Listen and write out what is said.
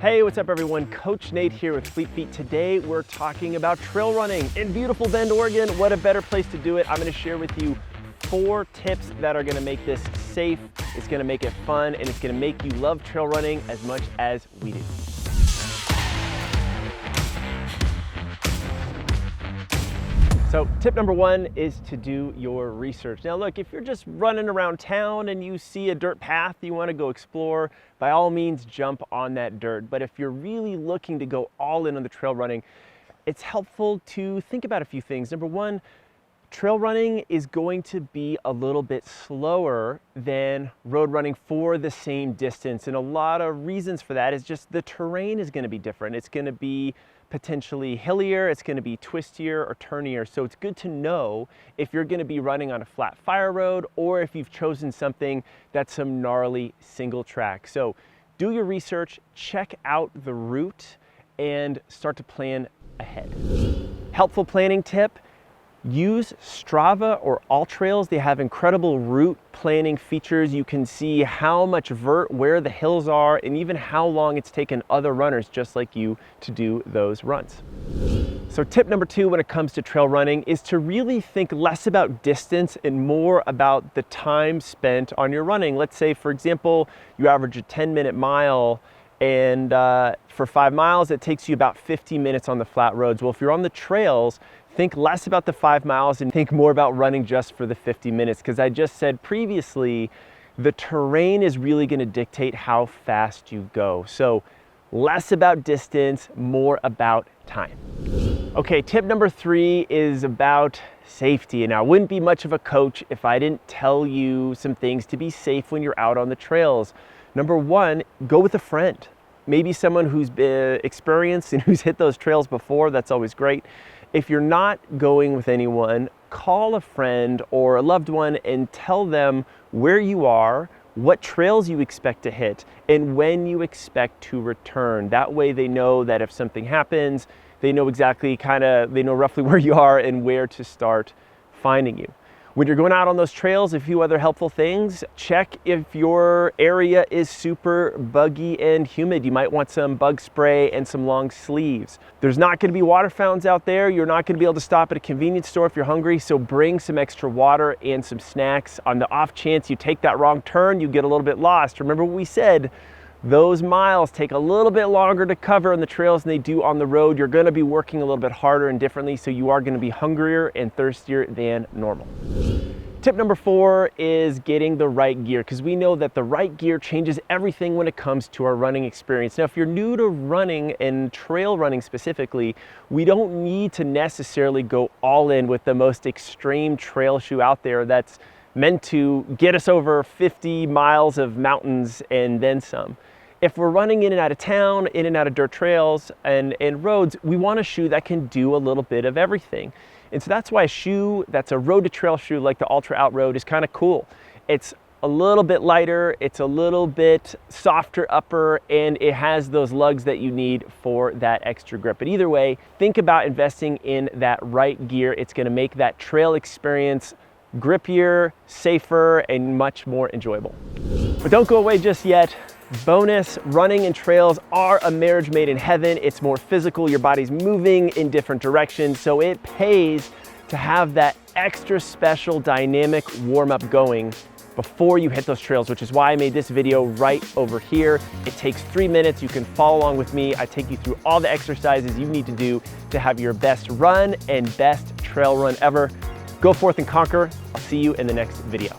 Hey, what's up everyone? Coach Nate here with Fleet Feet. Today we're talking about trail running in beautiful Bend, Oregon. What a better place to do it. I'm gonna share with you 4 tips that are gonna make this safe, it's gonna make it fun, and it's gonna make you love trail running as much as we do. So tip number 1 is to do your research. Now look, if you're just running around town and you see a dirt path you want to go explore, by all means jump on that dirt. But if you're really looking to go all in on the trail running, it's helpful to think about a few things. Number 1, trail running is going to be a little bit slower than road running for the same distance. And a lot of reasons for that is just the terrain is going to be different. It's going to be potentially hillier, it's going to be twistier or turnier. So it's good to know if you're going to be running on a flat fire road or if you've chosen something that's some gnarly single track. So do your research, check out the route, and start to plan ahead. Helpful planning tip: use Strava or AllTrails. They have incredible route planning features. You can see how much vert, where the hills are, and even how long it's taken other runners just like you to do those runs. So tip number 2 when it comes to trail running is to really think less about distance and more about the time spent on your running. Let's say, for example, you average a 10-minute mile, and for 5 miles, it takes you about 50 minutes on the flat roads. Well, if you're on the trails, think less about the 5 miles and think more about running just for the 50 minutes. Because I just said previously, the terrain is really going to dictate how fast you go. So less about distance, more about time. Okay, tip number 3 is about safety. And I wouldn't be much of a coach if I didn't tell you some things to be safe when you're out on the trails. Number 1, go with a friend. Maybe someone who's been experienced and who's hit those trails before. That's always great. If you're not going with anyone, call a friend or a loved one and tell them where you are, what trails you expect to hit, and when you expect to return. That way they know that if something happens, they know exactly they know roughly where you are and where to start finding you. When you're going out on those trails, a few other helpful things: check if your area is super buggy and humid. You might want some bug spray and some long sleeves. There's not going to be water fountains out there. You're not going to be able to stop at a convenience store if you're hungry, so bring some extra water and some snacks. On the off chance you take that wrong turn, you get a little bit lost. Remember what we said, those miles take a little bit longer to cover on the trails than they do on the road. You're going to be working a little bit harder and differently, so you are going to be hungrier and thirstier than normal. Tip number 4 is getting the right gear, because we know that the right gear changes everything when it comes to our running experience. Now, if you're new to running and trail running specifically, we don't need to necessarily go all in with the most extreme trail shoe out there that's meant to get us over 50 miles of mountains and then some. If we're running in and out of town, in and out of dirt trails and roads, we want a shoe that can do a little bit of everything. And so that's why a shoe that's a road to trail shoe like the Ultra Outroad is kind of cool. It's a little bit lighter, it's a little bit softer upper, and it has those lugs that you need for that extra grip. But either way, think about investing in that right gear. It's going to make that trail experience grippier, safer, and much more enjoyable. But don't go away just yet. Bonus, running and trails are a marriage made in heaven. It's more physical, your body's moving in different directions, so it pays to have that extra special dynamic warm-up going before you hit those trails, which is why I made this video right over here. It takes 3 minutes. You can follow along with me. I take you through all the exercises you need to do to have your best run and best trail run ever. Go forth and conquer. I'll see you in the next video.